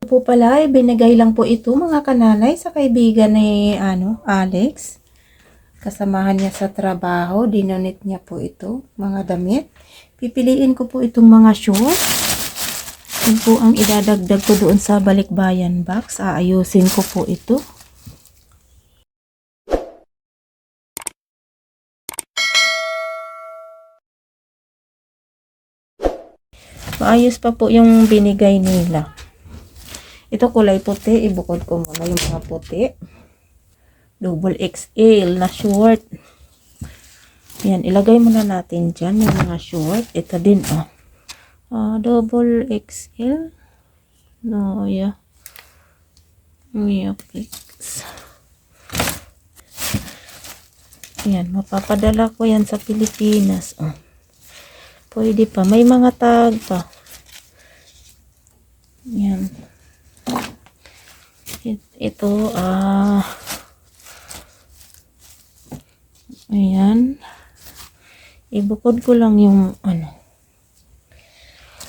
Po pala, binigay lang po ito mga kananay sa kaibigan ni Alex. Kasamahan niya sa trabaho, dinonate niya po ito, mga damit. Pipiliin ko po itong mga shorts. Yun po ang idadagdag ko doon sa balikbayan box. Aayusin ko po ito. Maayos pa po yung binigay nila. Ito kulay puti, ibukod ko muna yung mga puti. Double XL na short. Yan, ilagay muna natin dyan yung mga short. Ito din, double XL. No, yeah. Yeah, fix. Yan, mapapadala ko yan sa Pilipinas. Pwede pa. May mga tag pa. Yan. Ito, ayan. Ibukod ko lang yung,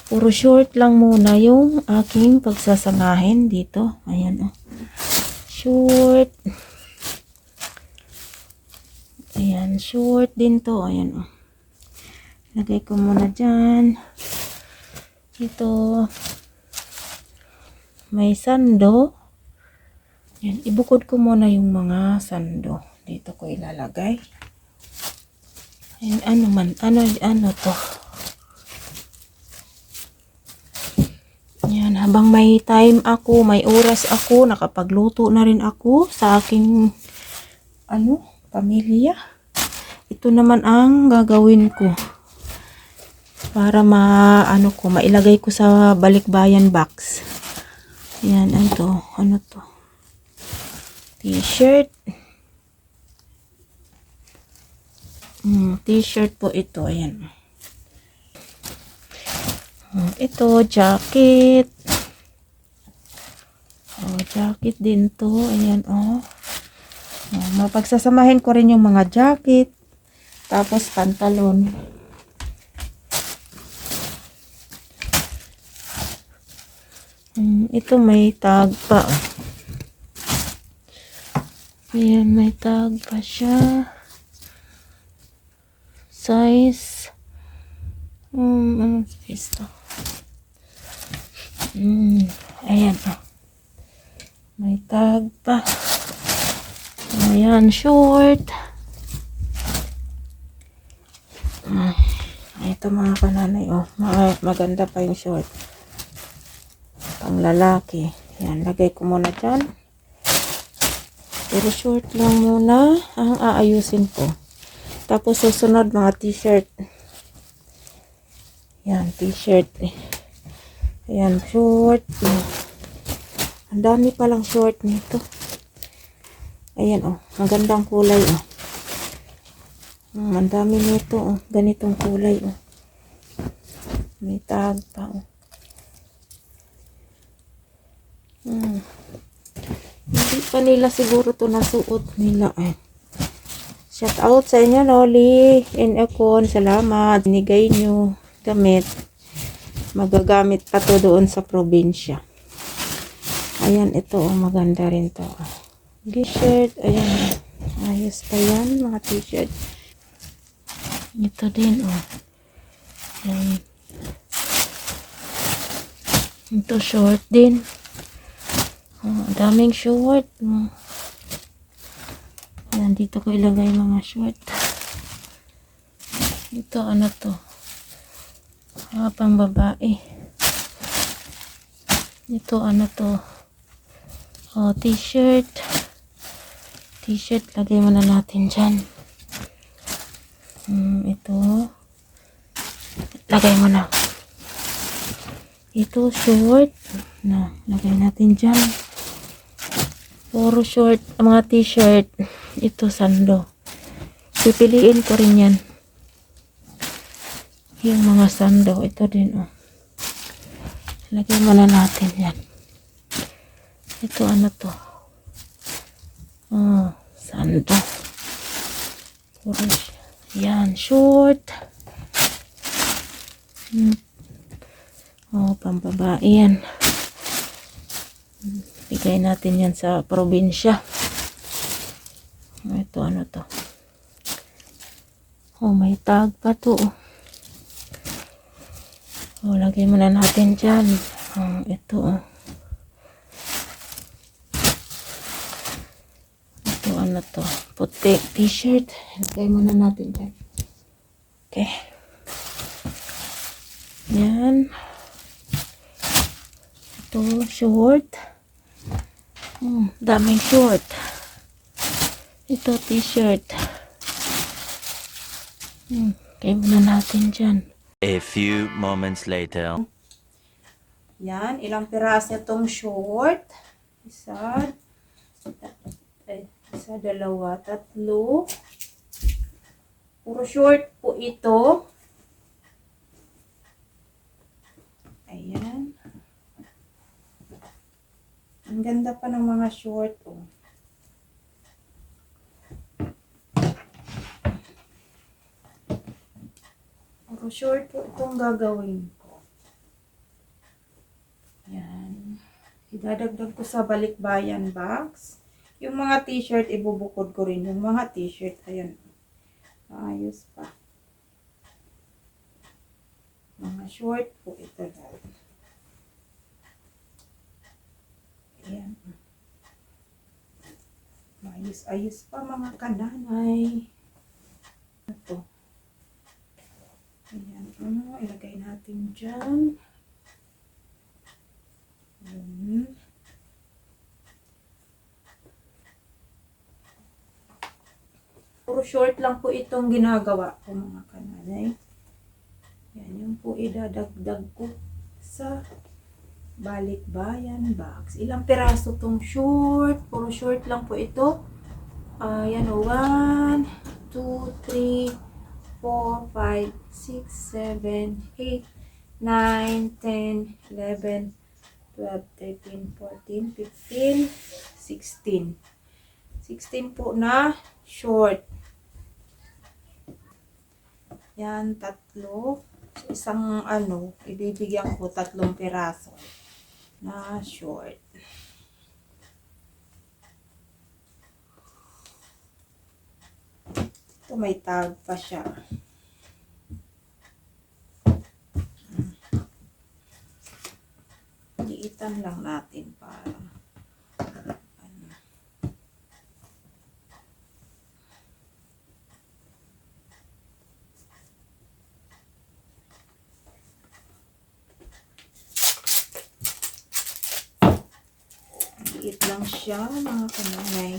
puro short lang muna yung aking pagsasamahin dito. Ayan, short. Ayan, short din to. Ayan, lagay ko muna dyan. Ito, may sando. Yan, ibukod ko muna yung mga sando. Dito ko ilalagay. Ayan, ano to? Yan, habang may time ako, may oras ako, nakapagluto na rin ako sa aking, pamilya. Ito naman ang gagawin ko. Para mailagay ko sa balikbayan box. Yan, ano to? T-shirt. T-shirt po ito, ayan. Ito, jacket. Jacket din to, ayan, mapagsasamahin ko rin yung mga jacket. Tapos, pantalon. Ito may tag pa. Ayan, may tag pa siya. Size. Anong size to? Ayan, may tag pa. Ayan, short. Ito mga kananay, maganda pa yung short. Pang lalaki. Ayan, lagay ko muna dyan. Pero short lang muna ang aayusin ko. Tapos susunod mga t-shirt. Yan, t-shirt. Ayan, short. Ang dami palang short nito. Ayan, magandang kulay, ang dami nito, ganitong kulay, May tag pa, Hindi pa nila siguro to nasuot nila, Shout out sa inyo, Noli and Ekon. Salamat. Binigay nyo damit. Magagamit pa to doon sa probinsya. Ayan, ito, maganda rin to. T-shirt, ayan. Ayos pa yan, mga t-shirt. Ito din, Ayan. Ito, short din. Daming short. Ayan, dito ko ilagay mga short. Ito, ano to? Pang babae. Ito, ano to? T-shirt. T-shirt, lagay muna natin dyan. Ito. Lagay mo na. Ito, short. Lagay natin dyan. Puro short, mga t-shirt. Ito, sando. Pipiliin ko rin yan. Yung mga sando. Ito din, Lagay muna natin yan. Ito, ano to? Sando. Puro yan, short. Pambabae yan. Bigay natin yan sa probinsya. Ito, ano to? Oh, may tag pa to. Oh, lagay muna natin dyan. Oh, ito, oh. Ito, ano to? Puti t-shirt. Lagay muna natin dyan. Okay. Yan. Ito, short. Daming short. Ito, t-shirt. Lagay muna natin dyan. A few moments later. Yan, ilang piraso itong short. Isa, dalawa, tatlo. Puro short po ito. Ayan. Ang ganda pa ng mga short, oh. Puro short po itong gagawin ko. Ayan. Idadagdag ko sa balikbayan box. Yung mga t-shirt, ibubukod ko rin. Yung mga t-shirt, ayan. Ayos pa. Mga short po ito dahil. Ayan. Ayos pa mga kananay. Ito. Ayan. Ilagay natin dyan. Ayan. Puro short lang po itong ginagawa ko mga kananay. Yan yung po idadagdag ko sa balikbayan box. Ilang piraso tong short? Puro short lang po ito. Yan o. 1, 2, 3, 4, 5, 6, 7, 8, 9, 10, 11, 12, 13, 14, 15, 16. 16 po na short. Yan, tatlo. Isang ibibigyan ko 3 piraso na short. Ito may tag pa siya. Liitan lang natin para liit lang siya mga kananay.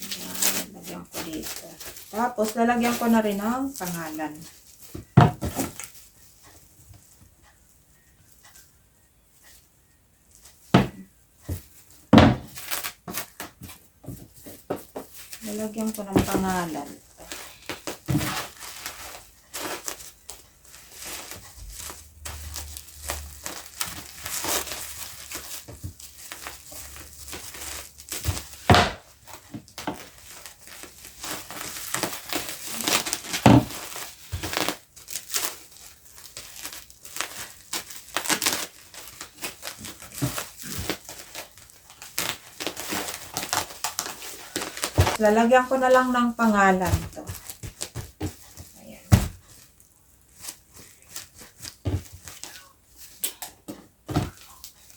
Ayan, lagyan ko dito. Tapos lalagyan ko na rin ang pangalan. Lalagyan ko ng pangalan. Lalagyan ko na lang ng pangalan to. Ayan.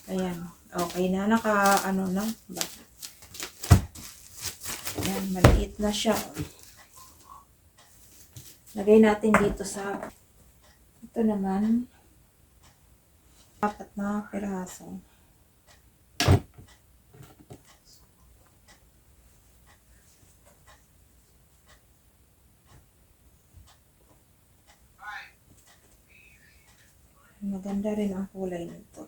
Ayan. Okay na. Na ba? Ayan. Maliit na siya. Lagay natin dito sa ito naman. 4 na piraso. Maganda rin ang kulay nito.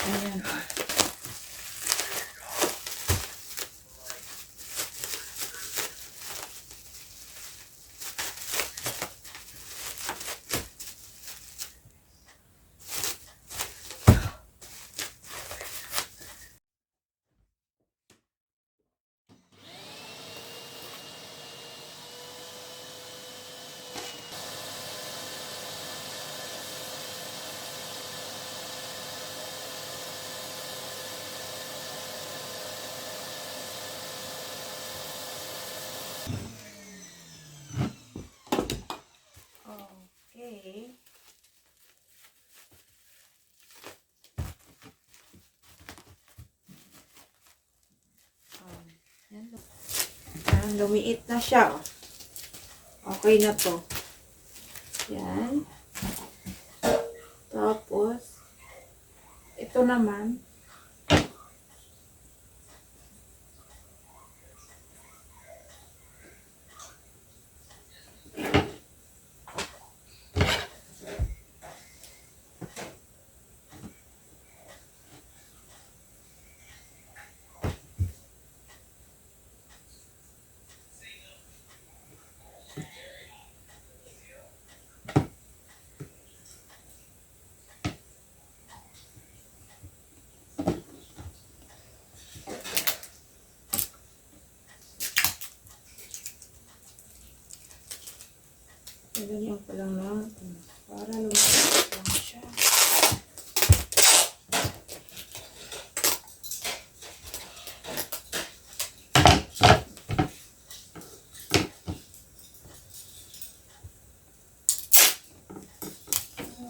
Ayan. Yan, lumiit na siya. Oh. Okay na to. Yan. Tapos, ito naman. Ganyan ko lang natin. Para lumabas lang siya.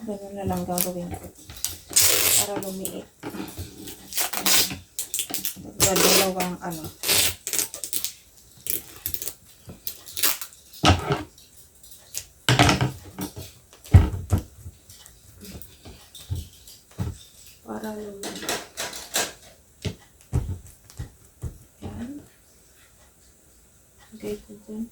Ganun na lang gagawin ko. Para lumiit. Dalawang ano. Para lumiit. Yan. Okay ko dyan.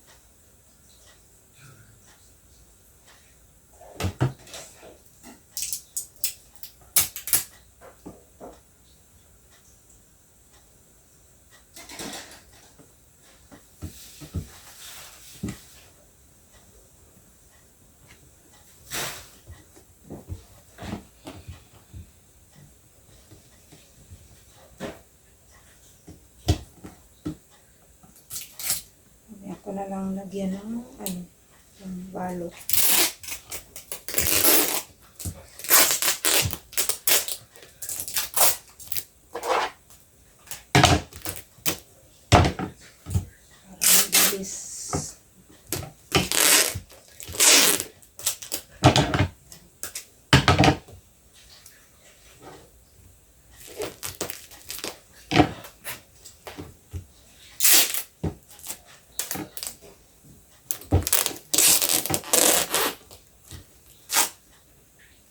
Ako na lang lagyan ng ano, ng balot. Para mabilis.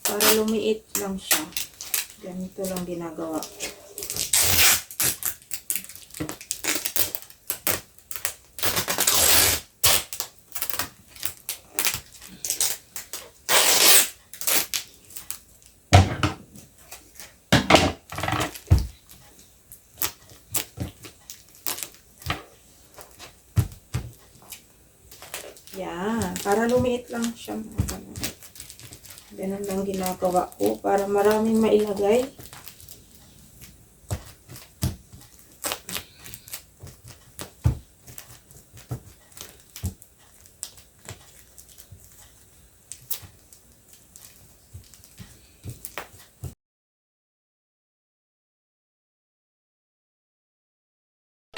Para lumiit lang siya. Ganito lang ginagawa. Yan. Para lumiit lang siya. Ganun lang ginagawa ko para maraming mailagay.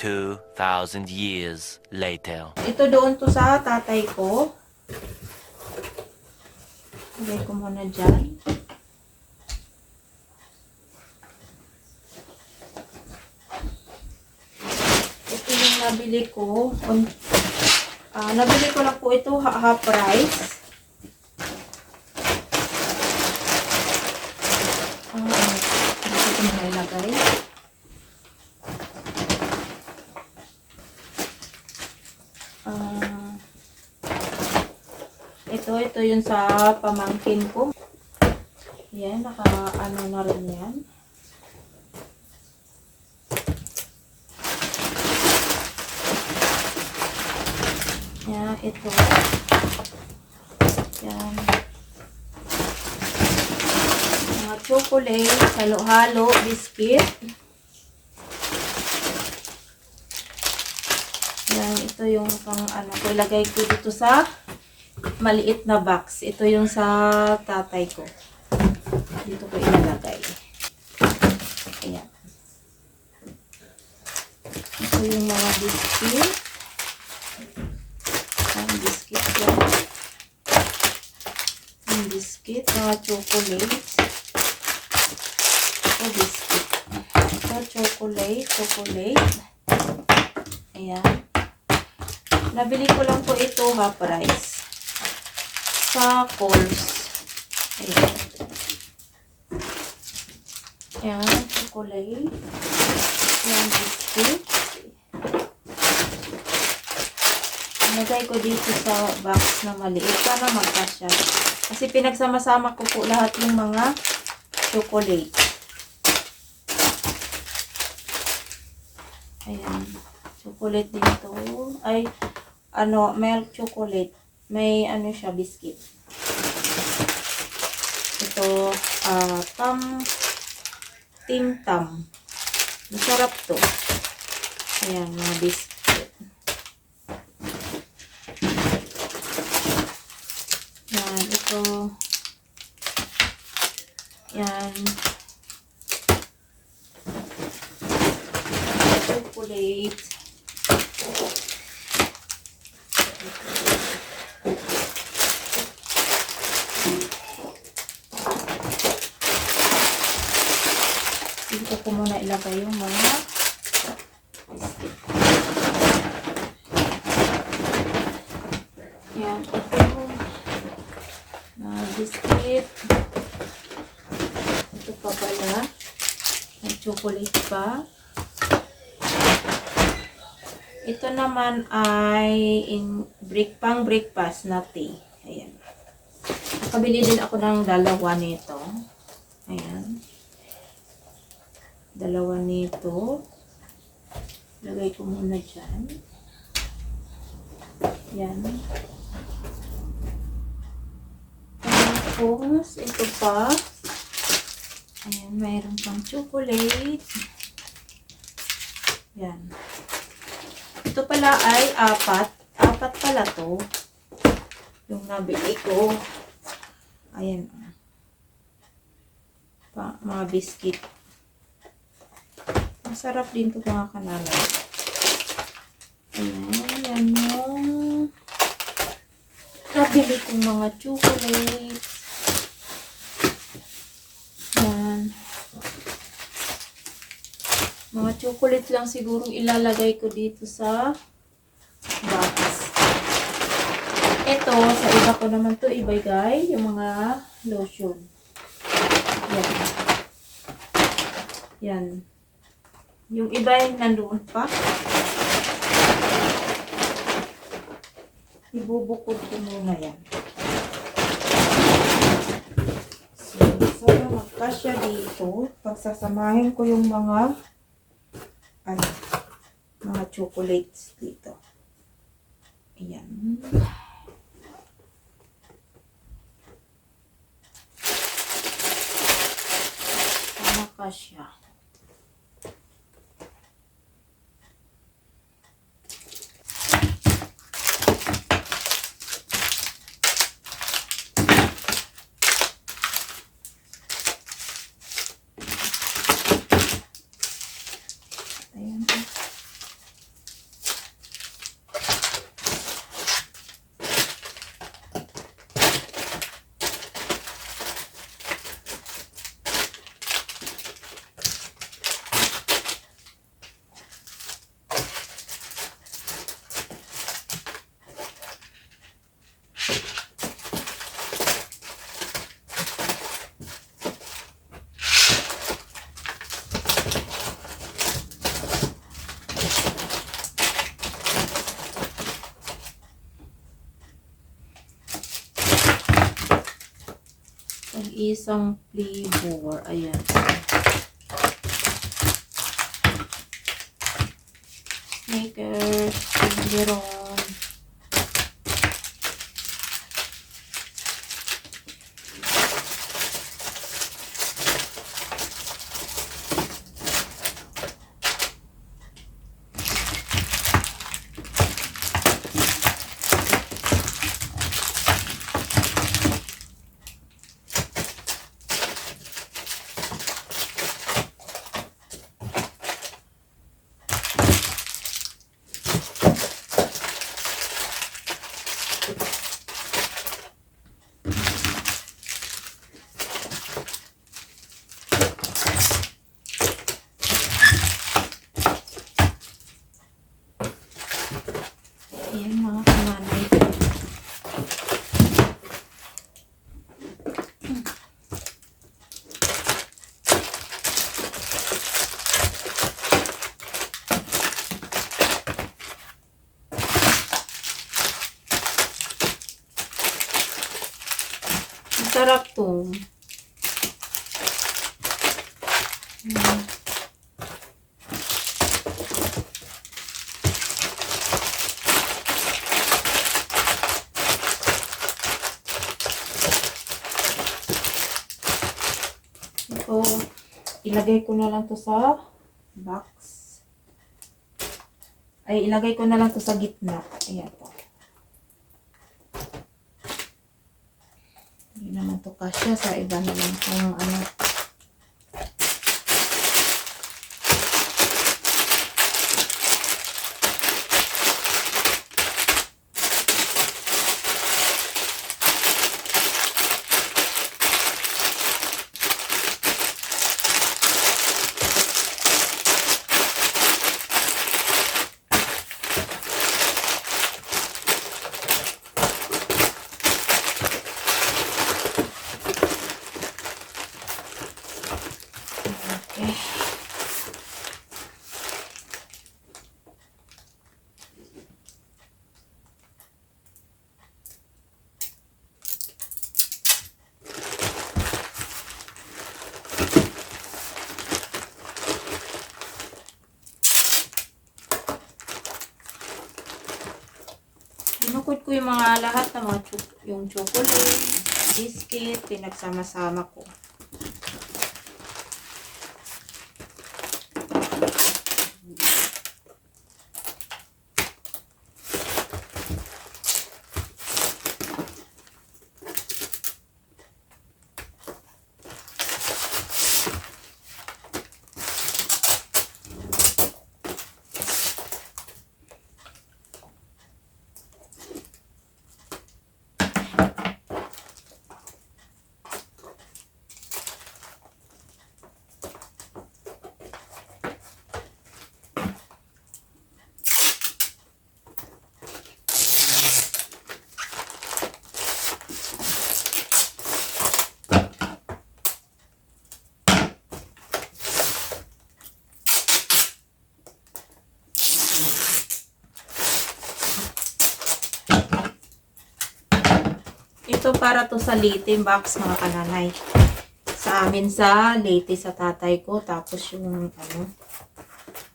Two 2,000 years later. Ito doon to sa tatay ko. Lagay ko muna dyan. Ito yung nabili ko. Nabili ko lang po ito half price. Dito ko na ilagay. Ito yun sa pamangkin ko. Yan, naka-ano na rin yan. Yan, ito. Yan. Mga chocolate, halo-halo, biscuit. Yan, ito yung pang ano, ilagay ko dito sa maliit na box. Ito yung sa tatay ko. Dito ko ilalagay. Ayan. Ito yung mga biscuit. Ang biscuit yan. Yung biscuit, mga chocolates. Ito biscuit. Ito chocolate. Ayan. Nabili ko lang po ito half price sa Coles. Ayan. Ayan, chocolate. Ayan, biscuit. Nagay ko dito sa box na maliit. Sana magkasya. Kasi pinagsama-sama ko po lahat yung mga chocolate. Ayan. Chocolate dito. Ay, milk chocolate. May siya, biscuit. Ito, Tim Tam. Masarap to. Ayan, mga biscuit. Yan, ito. Yan. Chocolate. Dito ko muna ilagay yung mga biscuit. Yan, ito. Mga biscuit. Ito pa pala. May chocolate pa. Ito naman ay pang breakfast na tea. Ayan. Nakabili din ako ng dalawa nito. Ayan. Dalawa nito. Lagay ko muna dyan. Ayan. Tapos, ito pa. Ayan, mayroon pang chocolate. Ayan. Ito pala ay apat. Apat pala to. Yung nabili ko. Ayan. Mga biscuit. Masarap din to mga kanalay. Ayan. Yan yung nabili kong mga chocolate. Ayan. Mga chocolate lang siguro ilalagay ko dito sa box. Ito, sa iba ko naman to ibigay, yung mga lotion. Yan. Yan. Yung iba yung nandoon pa. Ibubukod ko muna yan. So, sana magkasya dito. Pagsasamahin ko yung mga chocolates dito. Ayan. Sana kasya. Isang flavor. Ayan. Snickers, Toblerone. mga kananay. Masarap to. Ito, ilagay ko na lang to sa box. Ay, ilagay ko na lang to sa gitna. Ayan po. Hindi naman to kasya. Sa iba na lang kung ano. Okay. Pinukod ko yung mga lahat ng mga yung chocolate, biscuit, pinagsama-sama ko. Ito para to sa Leyte box mga kananay. Sa amin sa Leyte sa tatay ko. Tapos yung ano.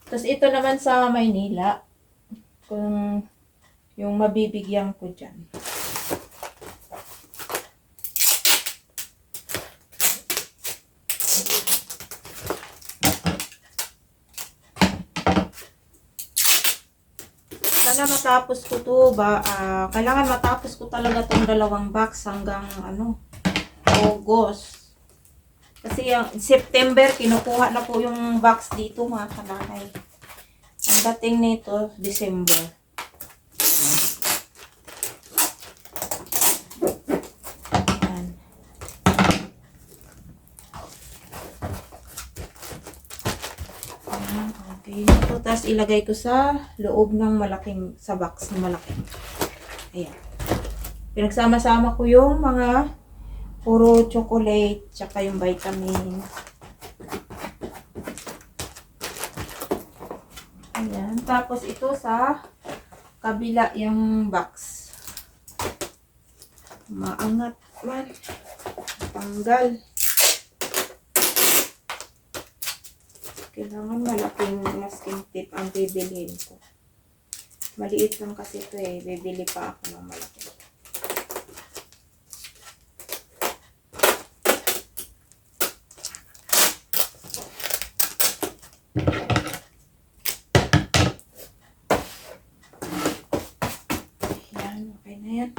Tapos ito naman sa Maynila. Kung yung mabibigyan ko dyan. Sana matapos ko to ba, kailangan matapos ko talaga tong dalawang box hanggang ano, August. Kasi yung September kinukuha na po yung box dito mga kananay. Ang dating nito December. Ayan. Ayan, okay. Ito, tapos ilagay ko sa loob ng malaking, sa box na malaki. Ayan. Pinagsama-sama ko yung mga puro chocolate, tsaka yung vitamin. Ayan. Tapos ito sa kabila yung box. Maangat man. Tanggal. Kailangan malaking masking tip ang bibiliin ko. Maliit lang kasi ito eh. Bibili pa ako ng malaki. Yan, okay na yan.